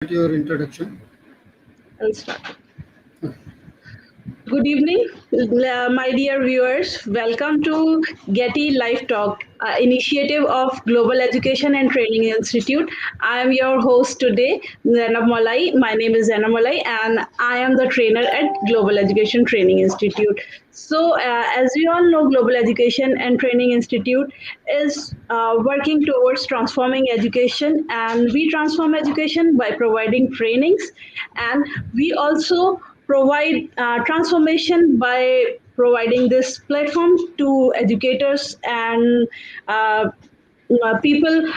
Your introduction. I'll start. Good evening, my dear viewers. Welcome to GETI Live Talk, initiative of Global Education and Training Institute. I am your host today, Zainab Malai. My name is Zainab Malai, and I am the trainer at Global Education Training Institute. As we all know, Global Education and Training Institute is working towards transforming education, and we transform education by providing trainings, and we also provide transformation by providing this platform to educators and uh, people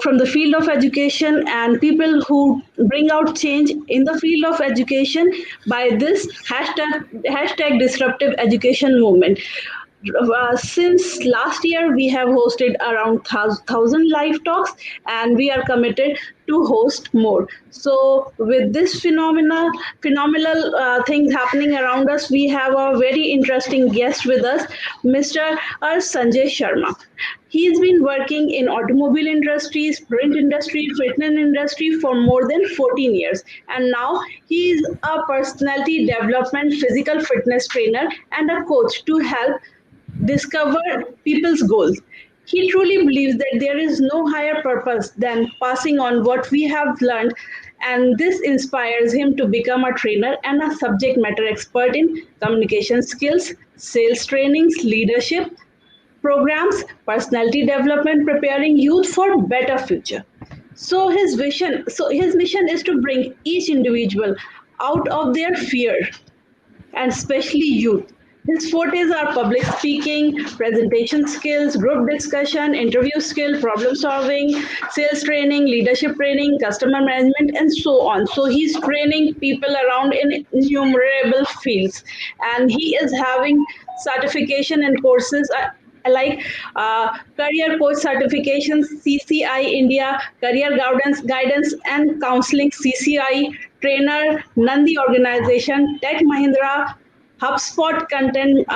from the field of education and people who bring out change in the field of education by this hashtag disruptive education movement. Since last year, we have hosted around 1,000 live talks, and we are committed to host more. So, with this phenomenal things happening around us, we have a very interesting guest with us, Mr. Sanjay Sharma. He's been working in automobile industries, print industry, fitness industry for more than 14 years. And now he is a personality development physical fitness trainer and a coach to help discover people's goals. He truly believes that there is no higher purpose than passing on what we have learned, and this inspires him to become a trainer and a subject matter expert in communication skills, sales trainings, leadership programs, personality development, preparing youth for better future. His mission is to bring each individual out of their fear, and especially youth. His fortes are public speaking, presentation skills, group discussion, interview skill, problem solving, sales training, leadership training, customer management, and so on. So he's training people around in innumerable fields, and he is having certification and courses. Like career coach certifications, CCI India, career guidance and counseling, CCI trainer, Nandi organization, Tech Mahindra, HubSpot content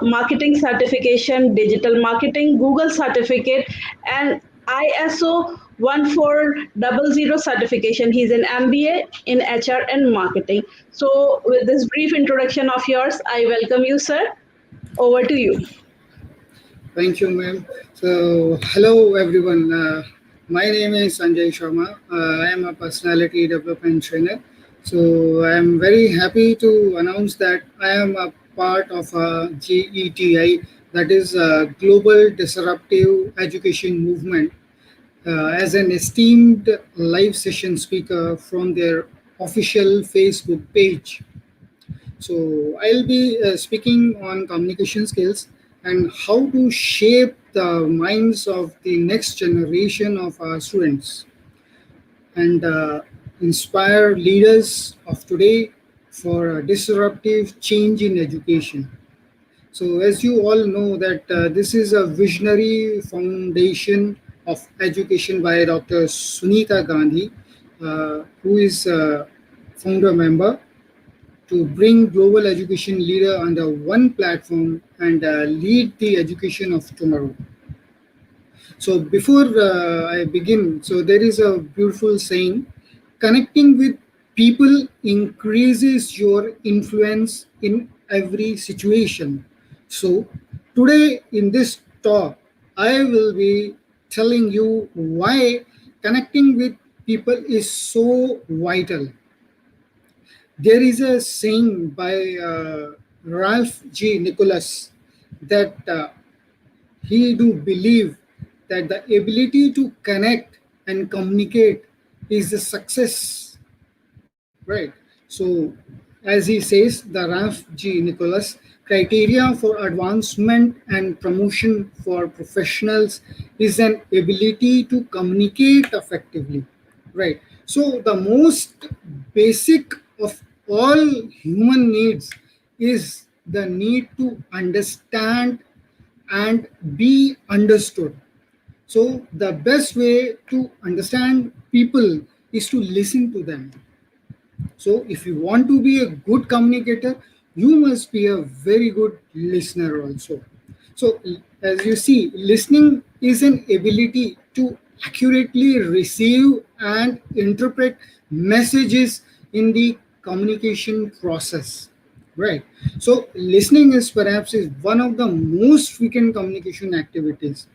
marketing certification, digital marketing, Google certificate, and ISO 1400 certification. He's an MBA in HR and marketing. So, with this brief introduction of yours, I welcome you, sir. Over to you. Thank you, ma'am. So, hello everyone. My name is Sanjay Sharma. I am a personality development trainer. So, I am very happy to announce that I am a part of a GETI, that is a Global Disruptive Education Movement, as an esteemed live session speaker from their official Facebook page. So I'll be speaking on communication skills and how to shape the minds of the next generation of our students and inspire leaders of today for a disruptive change in education. So as you all know that this is a visionary foundation of education by Dr. Sunita Gandhi, who is a founder member to bring global education leader under one platform and lead the education of tomorrow. So before I begin, so there is a beautiful saying: connecting with people increases your influence in every situation. So today in this talk, I will be telling you why connecting with people is so vital. There is a saying by Ralph G. Nicholas that he do believe that the ability to connect and communicate is the success, right? So, as he says, the Ralph G. Nicholas criteria for advancement and promotion for professionals is an ability to communicate effectively, right? So, the most basic of all human needs is the need to understand and be understood. So, the best way to understand people is to listen to them. So, if you want to be a good communicator, you must be a very good listener also. So, as you see, listening is an ability to accurately receive and interpret messages in the communication process, right? So listening is perhaps is one of the most frequent communication activities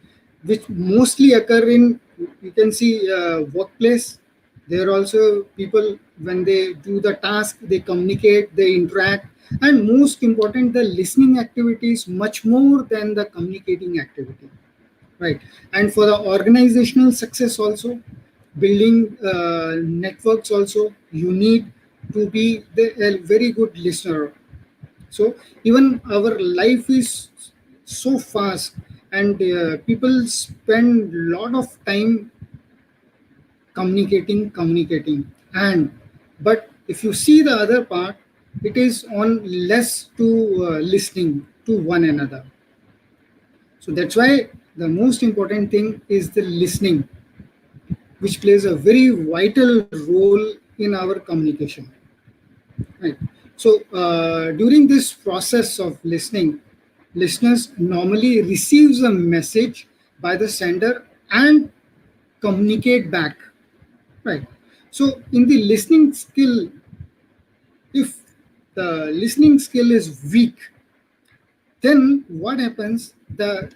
which mostly occur in, you can see, workplace. There are also people, when they do the task, they communicate, they interact, and most important, the listening activity is much more than the communicating activity, right? And for the organizational success also, building networks also, you need to be a very good listener. So even our life is so fast, and people spend a lot of time communicating, and but if you see the other part, it is on less to listening to one another. So that's why the most important thing is the listening, which plays a very vital role in our communication. Right. So during this process of listening, listeners normally receives a message by the sender and communicate back. Right. So in the listening skill, if the listening skill is weak, then what happens? The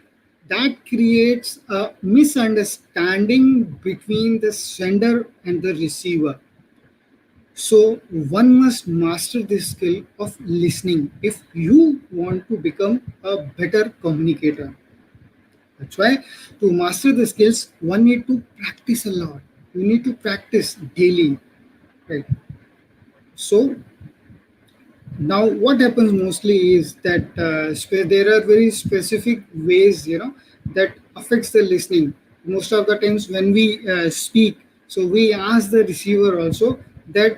that creates a misunderstanding between the sender and the receiver. So one must master this skill of listening if you want to become a better communicator. That's why to master the skills, one need to practice a lot. You need to practice daily, right? So now what happens mostly is that there are very specific ways, that affects the listening. Most of the times when we speak, so we ask the receiver also that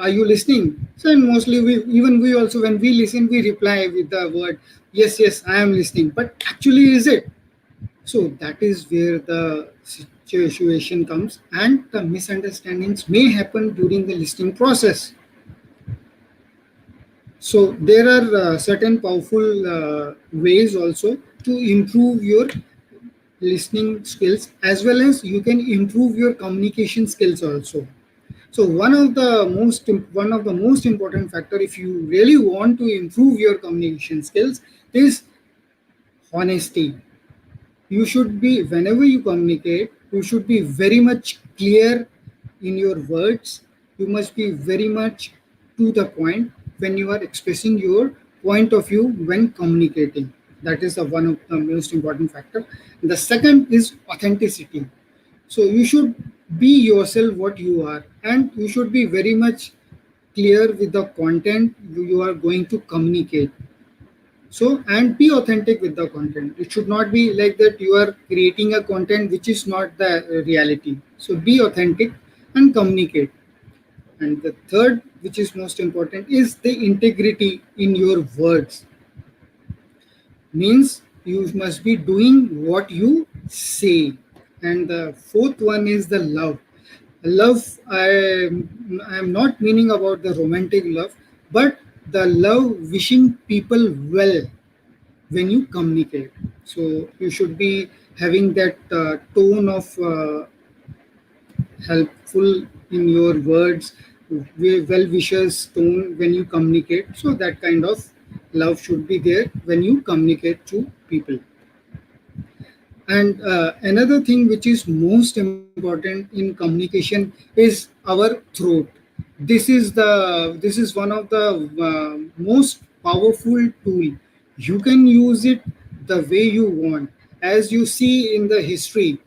are you listening. So and mostly we also, when we listen, we reply with the word yes, yes, I am listening, but actually is it? So that is where the situation comes, and the misunderstandings may happen during the listening process. So there are certain powerful ways also to improve your listening skills, as well as you can improve your communication skills also. So one of the most important factor, if you really want to improve your communication skills, is honesty. You should be, whenever you communicate, you should be very much clear in your words. You must be very much to the point when you are expressing your point of view when communicating. That is the one of the most important factor. The second is authenticity. So you should be yourself what you are, and you should be very much clear with the content you are going to communicate. So, and be authentic with the content. It should not be like that you are creating a content which is not the reality. So be authentic and communicate. And the third, which is most important, is the integrity in your words. Means you must be doing what you say. And the fourth one is the love. Love, I am not meaning about the romantic love, but the love wishing people well when you communicate. So you should be having that tone of helpful in your words, well wishers tone when you communicate. So that kind of love should be there when you communicate to people. And another thing which is most important in communication is our throat. This is one of the most powerful tool. You can use it the way you want. As you see in the history,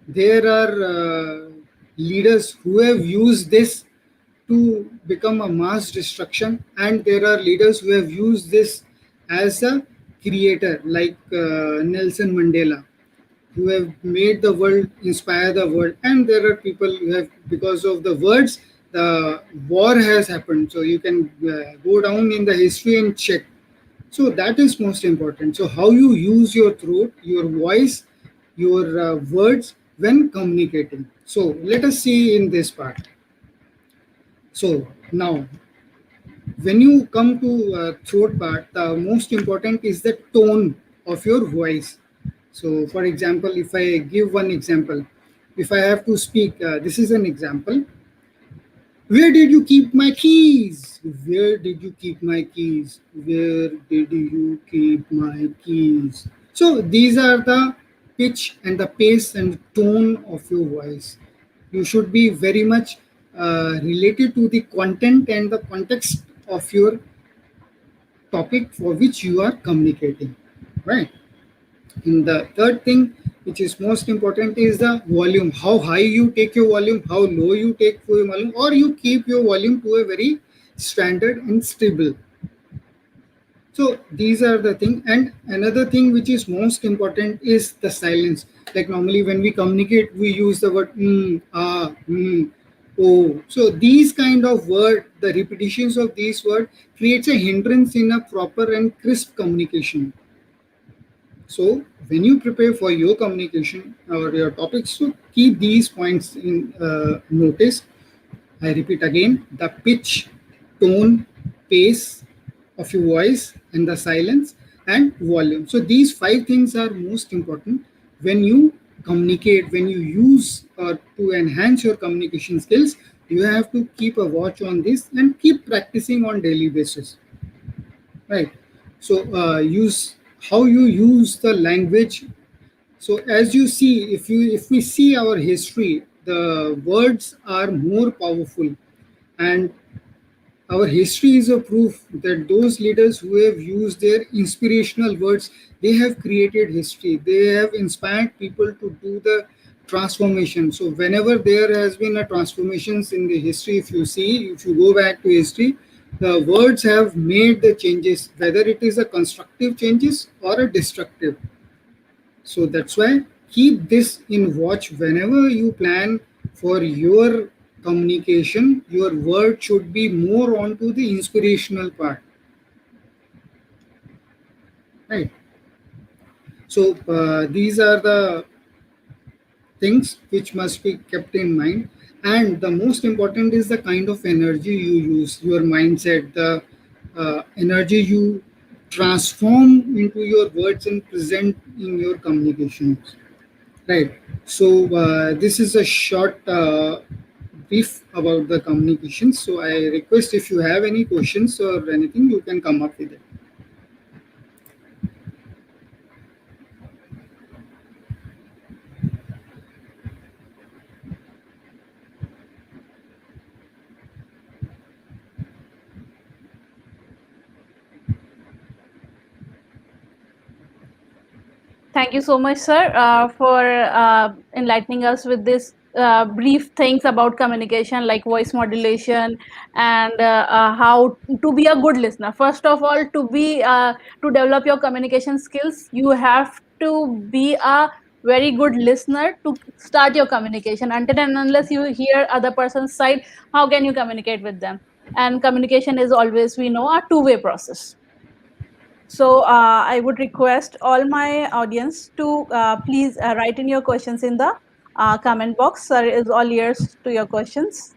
there are leaders who have used this to become a mass destruction, and there are leaders who have used this as a creator, like Nelson Mandela, who have made the world, inspire the world. And there are people who have, because of the words, the war has happened. So you can go down in the history and check. So that is most important. So how you use your throat, your voice, your words when communicating. So let us see in this part. So now, when you come to throat part, the most important is the tone of your voice. So for example, if I give one example, if I have to speak, this is an example. Where did you keep my keys? Where did you keep my keys? Where did you keep my keys? So these are the pitch and the pace and tone of your voice. You should be very much related to the content and the context of your topic for which you are communicating, right? And the third thing, which is most important, is the volume. How high you take your volume, how low you take your volume, or you keep your volume to a very standard and stable. So these are the thing. And another thing which is most important is the silence. Like normally when we communicate, we use the word oh. So these kind of word, the repetitions of these words creates a hindrance in a proper and crisp communication. So when you prepare for your communication or your topics, so keep these points in notice. I repeat again: the pitch, tone, pace of your voice, and the silence and volume. So these five things are most important when you communicate. When you use to enhance your communication skills, you have to keep a watch on this and keep practicing on daily basis, right? So use how you use the language. So as you see, if we see our history, the words are more powerful, and our history is a proof that those leaders who have used their inspirational words, they have created history. They have inspired people to do the transformation. So whenever there has been a transformations in the history, if you see, if you go back to history, the words have made the changes, whether it is a constructive changes or a destructive. So that's why keep this in watch whenever you plan for your communication. Your word should be more onto the inspirational part, right? So these are the things which must be kept in mind. And the most important is the kind of energy you use, your mindset, the energy you transform into your words and present in your communications. Right. So this is a short brief about the communication. So I request if you have any questions or anything, you can come up with it. Thank you so much, sir, for enlightening us with this brief things about communication, like voice modulation, and how to be a good listener. First of all, to develop your communication skills, you have to be a very good listener to start your communication. Until and unless you hear other person's side, how can you communicate with them? And communication is always, we know, a two-way process. So I would request all my audience to please write in your questions in the comment box. Sir is all ears to your questions.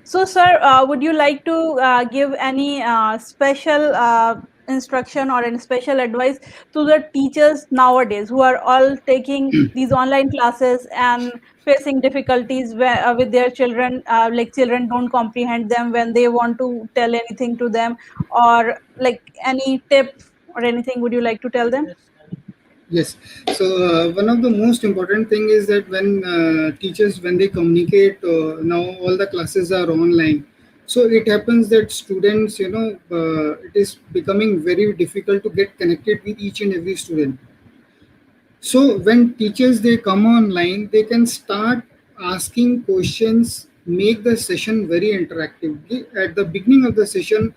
So, sir, would you like to give any special instruction or any special advice to the teachers nowadays who are all taking these online classes and facing difficulties with their children? Like children don't comprehend them when they want to tell anything to them, or like any tip or anything would you like to tell them? Yes. So one of the most important thing is that when teachers, when they communicate, now all the classes are online. So it happens that students, it is becoming very difficult to get connected with each and every student. So when teachers they come online, they can start asking questions, make the session very interactive. At the beginning of the session,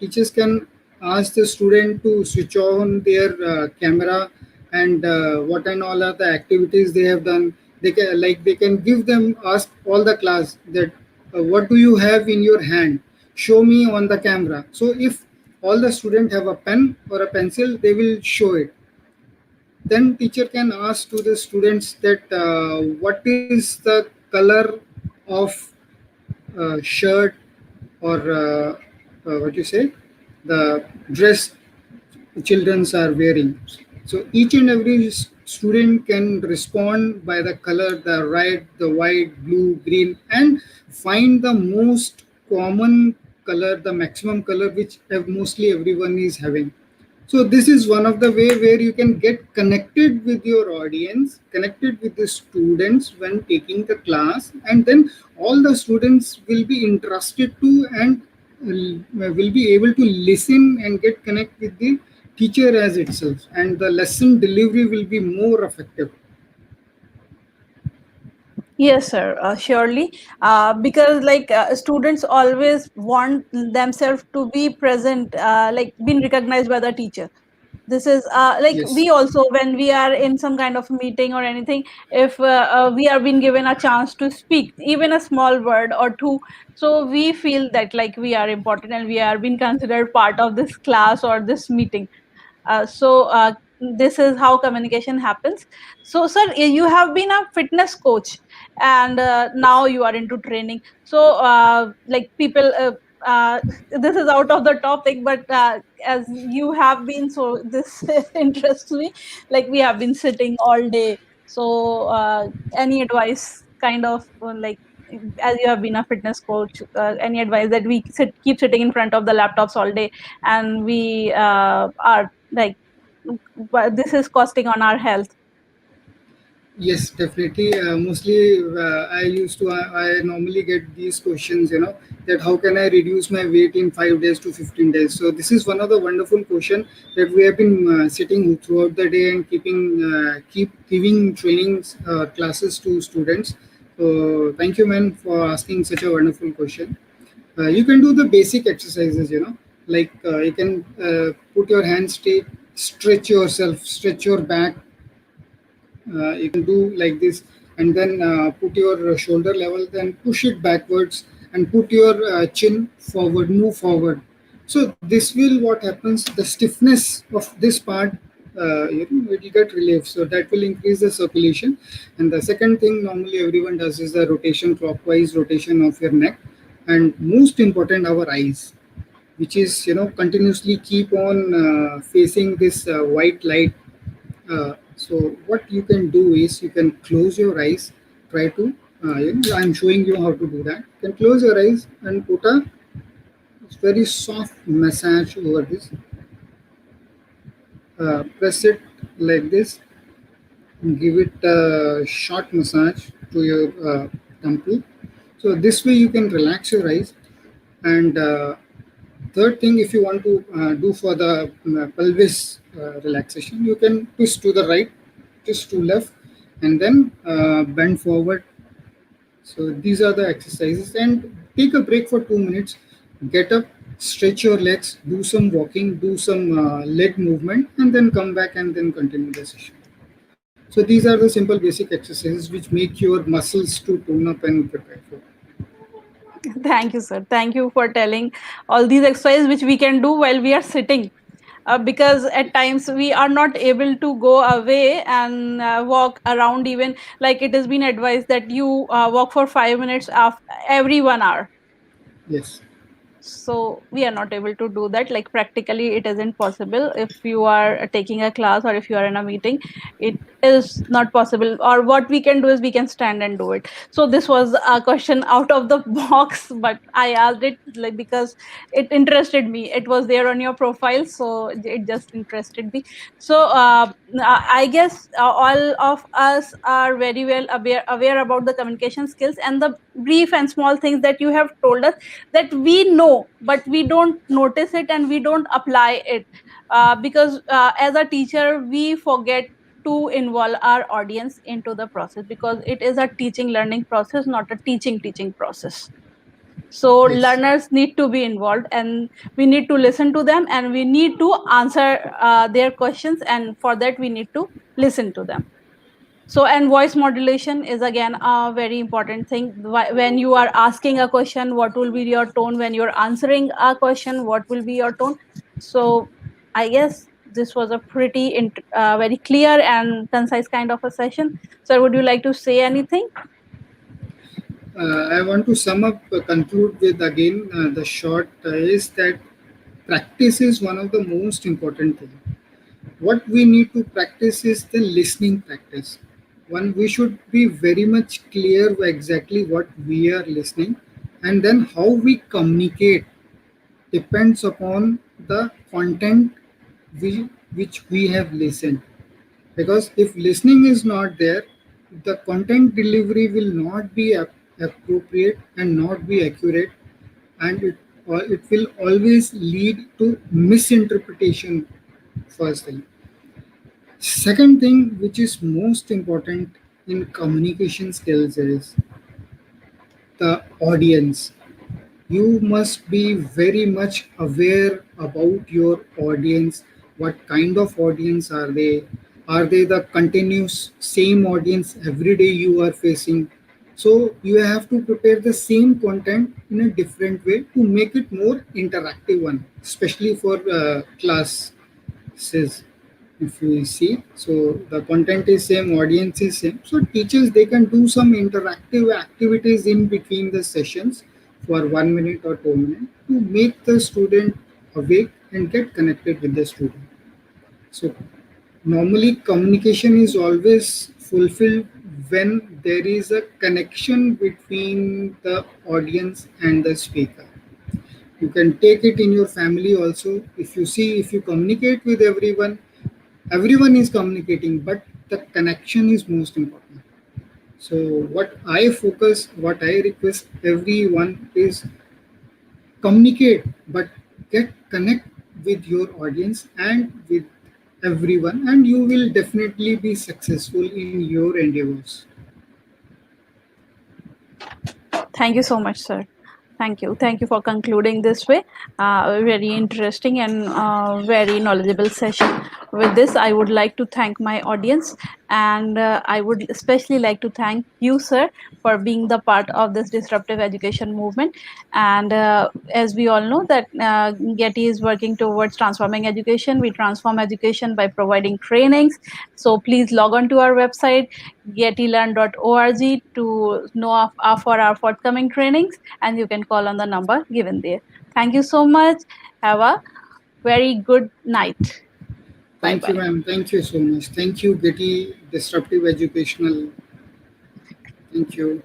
teachers can ask the student to switch on their camera and what and all are the activities they have done. They can give them, ask all the class that what do you have in your hand? Show me on the camera. So if all the student have a pen or a pencil, they will show it. Then teacher can ask to the students that what is the color of shirt or what you say, the dress childrens are wearing. So each and every student can respond by the color, the red, the white, blue, green, and find the most common color, the maximum color which mostly everyone is having. So this is one of the way where you can get connected with your audience, connected with the students when taking the class, and then all the students will be interested to and will be able to listen and get connect with the teacher as itself, and the lesson delivery will be more effective. Yes, sir, surely. Because like students always want themselves to be present, like being recognized by the teacher. This is like Yes. we also, when we are in some kind of meeting or anything, if we are being given a chance to speak even a small word or two, so we feel that like we are important and we are being considered part of this class or this meeting. So this is how communication happens. So sir, you have been a fitness coach, and now you are into training. So like people this is out of the topic, but as you have been, so this interests me. Like we have been sitting all day, so any advice, kind of like, as you have been a fitness coach, any advice that we keep sitting in front of the laptops all day, and we are like, but this is costing on our health. Yes, definitely. Mostly, I normally get these questions, that how can I reduce my weight in 5 days to 15 days? So this is one of the wonderful question that we have been sitting throughout the day and keep giving trainings classes to students. So thank you, man, for asking such a wonderful question. You can do the basic exercises, like you can put your hands straight, stretch yourself, stretch your back, you can do like this, and then put your shoulder level, then push it backwards and put your chin forward, move forward. So this will, what happens, the stiffness of this part, it will get relieved, so that will increase the circulation. And the second thing normally everyone does is the rotation, clockwise rotation of your neck. And most important, our eyes, which is, continuously keep on facing this white light. So what you can do is you can close your eyes. Try to, I'm showing you how to do that. You can close your eyes and put a very soft massage over this. Press it like this. Give it a short massage to your temple. So this way you can relax your eyes. And third thing, if you want to do for the pelvis relaxation, you can twist to the right, twist to left, and then bend forward. So these are the exercises. And take a break for 2 minutes. Get up, stretch your legs, do some walking, do some leg movement, and then come back and then continue the session. So these are the simple basic exercises which make your muscles to tone up and prepare for. Thank you, sir. Thank you for telling all these exercises which we can do while we are sitting. Because at times we are not able to go away and walk around, even like it has been advised that you walk for 5 minutes after every 1 hour. Yes. So we are not able to do that. Like practically it isn't possible if you are taking a class or if you are in a meeting. It is not possible, or what we can do is we can stand and do it. So this was a question out of the box, but I asked it like because it interested me. It was there on your profile, so it just interested me. So I guess all of us are very well aware about the communication skills and the brief and small things that you have told us, that we know but we don't notice it and we don't apply it, because as a teacher we forget to involve our audience into the process, because it is a teaching learning process, not a teaching process. So Yes. learners need to be involved, and we need to listen to them, and we need to answer their questions, and for that we need to listen to them. So, and voice modulation is again a very important thing. When you are asking a question, what will be your tone? When you're answering a question, what will be your tone? So I guess this was a pretty very clear and concise kind of a session. So would you like to say anything? I want to sum up, conclude with again the short is that practice is one of the most important things. what we need to practice is the listening practice. One, we should be very much clear exactly what we are listening, and then how we communicate depends upon the content which we have listened. Because if listening is not there, the content delivery will not be appropriate and not be accurate, and it will always lead to misinterpretation. First thing. Second thing, which is most important in communication skills, is the audience. You must be very much aware about your audience. What kind of audience are they? Are they the continuous same audience every day you are facing? So you have to prepare the same content in a different way to make it more interactive one, especially for classes. If you see, so the content is same, audience is same, so teachers they can do some interactive activities in between the sessions for 1 minute or 2 minutes to make the student awake and get connected with the student. So normally communication is always fulfilled when there is a connection between the audience and the speaker. You can take it in your family also. If you see, if you communicate with everyone, everyone is communicating, but the connection is most important. So what I focus, what I request everyone is communicate, but get connect with your audience and with everyone, and you will definitely be successful in your endeavors. Thank you so much, sir. Thank you. Thank you for concluding this way. Very interesting and very knowledgeable session. With this, I would like to thank my audience, and I would especially like to thank you, sir, for being the part of this disruptive education movement. And as we all know, that Getty is working towards transforming education. We transform education by providing trainings. So please log on to our website gettylearn.org to know for our forthcoming trainings, and you can call on the number given there. Thank you so much. Have a very good night. Bye Thank you, bye. ma'am. Thank you so much. Thank you, Getty Disruptive Educational. Thank you.